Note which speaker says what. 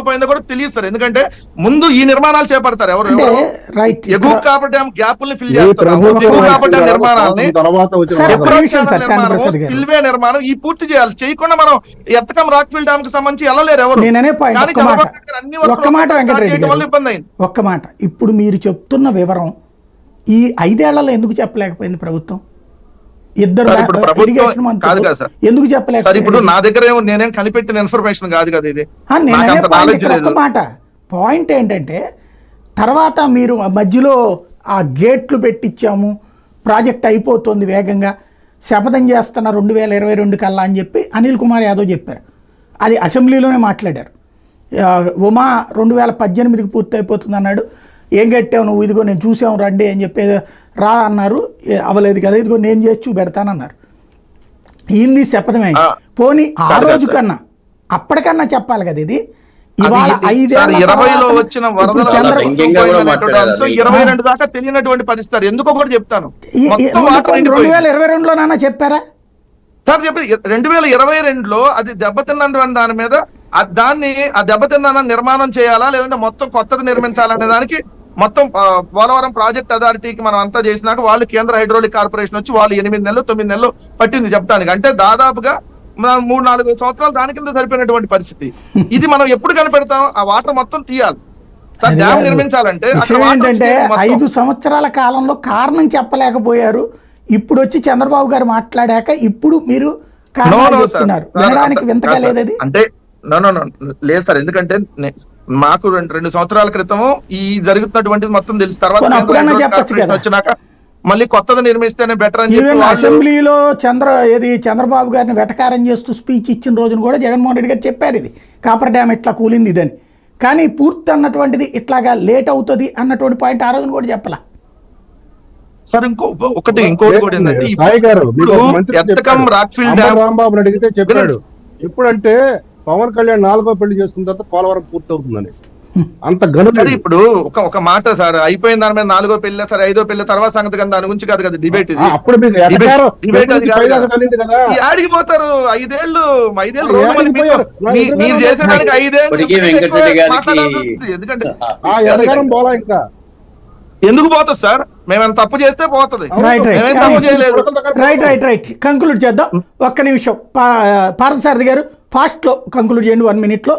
Speaker 1: పోయిందో కూడా తెలియదు సార్. ఎందుకంటే ముందు ఈ నిర్మాణాలు చేపడతారు ఎవరు ఎగువ కాపర్ డ్యామ్ గ్యాప్ల్ని ఫిల్ చేస్తారు. ఎగువ కాపర్ డ్యామ్ నిర్మాణాలని స్పిల్వే నిర్మాణం ఈ పూర్తి చేయాలి. చేయకుండా మనం ఎత్తకం రాక్ఫిల్ డ్యామ్ కి సంబంధించి వెళ్ళలేరు ఎవరు.
Speaker 2: ఒక్క మాట ఇప్పుడు మీరు చెప్తున్న వివరం ఈ 5 ఏళ్లలో ఎందుకు చెప్పలేకపోయింది ప్రభుత్వం? ఇద్దరు ఎందుకు చెప్పలేదు?
Speaker 1: ఇప్పుడు నా దగ్గర నేనేం కనిపెట్టిన ఇన్ఫర్మేషన్ కాదు కదా ఇది.
Speaker 2: ఒక్క మాట పాయింట్ ఏంటంటే తర్వాత మీరు మధ్యలో ఆ గేట్లు పెట్టించాము, ప్రాజెక్ట్ అయిపోతుంది వేగంగా, శపథం చేస్తున్న 2022 కల్లా అని చెప్పి అనిల్ కుమార్ యాదవ్ చెప్పారు. అది అసెంబ్లీలోనే మాట్లాడారు. ఉమా 2018కి పూర్తి అయిపోతుంది అన్నాడు. ఏం కట్టావు నువ్వు, ఇదిగో నేను చూసాము రండి అని చెప్పి రా అన్నారు. అవ్వలేదు కదా, ఇదిగో నేను చేసి చూపెడతానన్నారు. ఈయన్ని శపథమే. పోనీ ఆ రోజు కన్నా అప్పటికన్నా చెప్పాలి కదా. ఇది ఇవాళ 5 ఏళ్ళ
Speaker 1: 22 దాకా తెలియనటువంటి పరిస్థితి. ఎందుకో కూడా చెప్తాను.
Speaker 2: 2022లోనన్నా చెప్పారా
Speaker 1: సార్? చెప్పి 2022లో అది దెబ్బతిన్నటువంటి దాని మీద ఆ దెబ్బతిన్న నిర్మాణం చేయాలా లేదంటే మొత్తం కొత్తది నిర్మించాలనే దానికి మొత్తం పోలవరం ప్రాజెక్ట్ అథారిటీకి మనం అంతా చేసినాక వాళ్ళు కేంద్ర హైడ్రాలిక్ కార్పొరేషన్ వచ్చి వాళ్ళు 8 నెలలు 9 నెలలు పట్టింది చెప్పడానికి. అంటే దాదాపుగా 3-4 సంవత్సరాలు దాని కింద సరిపోయినటువంటి పరిస్థితి. ఇది మనం ఎప్పుడు కనిపెడతాం? ఆ వాటర్ మొత్తం తీయాలి సార్. డ్యామ్ నిర్మించాలంటే
Speaker 2: ఏంటంటే 5 సంవత్సరాల కాలంలో కారణం చెప్పలేకపోయారు. ఇప్పుడు వచ్చి చంద్రబాబు గారు మాట్లాడాక ఇప్పుడు మీరు కారణాలు చెప్తున్నారు. వినడానికి వింతగా లేదు అది.
Speaker 1: అంటే లేదు సార్. ఎందుకంటే మాకు 2 సంవత్సరాల క్రితము ఈ జరుగుతున్నటువంటిది మొత్తం తెలుసు. తర్వాత వచ్చినాక మళ్ళీ కొత్తది నిర్మిస్తేనే బెటర్ అని చెప్పి
Speaker 2: అసెంబ్లీలో చంద్రబాబు గారిని వెటకారం చేస్తూ స్పీచ్ ఇచ్చిన రోజున కూడా జగన్మోహన్ రెడ్డి గారు చెప్పారు ఇది కాపర్ డ్యామ్ ఇట్లా కూలింది ఇదని. కానీ పూర్తి అన్నటువంటిది ఇట్లాగా లేట్ అవుతుంది అన్నటువంటి పాయింట్ ఆ రోజున కూడా చెప్పాల
Speaker 1: సార్. ఇంకోటి కూడా ఏంటంటే
Speaker 3: రాంబాబు అడిగితే చెప్పాడు ఎప్పుడంటే పవన్ కళ్యాణ్ 4వ పెళ్లి చేస్తున్న తర్వాత పోలవరం పూర్తి అవుతుందని. అంత గనుడు.
Speaker 1: ఇప్పుడు ఒక మాట సార్, అయిపోయిన దాని మీద 4వ పెళ్లి సరే 5వ పెళ్లి తర్వాత సంగతి కదా, దాని గురించి కాదు కదా డిబేట్. ఇది
Speaker 3: అప్పుడు
Speaker 1: ఆడికి పోతారు 5 ఏళ్ళు మీరు చేసేదానికి 5 ఏళ్ళు. ఎందుకంటే ఎందుకు పోతుంది సార్? మేమేమైనా తప్పు చేస్తే పోతుంది.
Speaker 2: రైట్ కంక్లూడ్ చేద్దాం. ఒక్క నిమిషం పార్థసారథి గారు ఫాస్ట్ లో కంక్లూడ్ చేయండి 1 minute లో.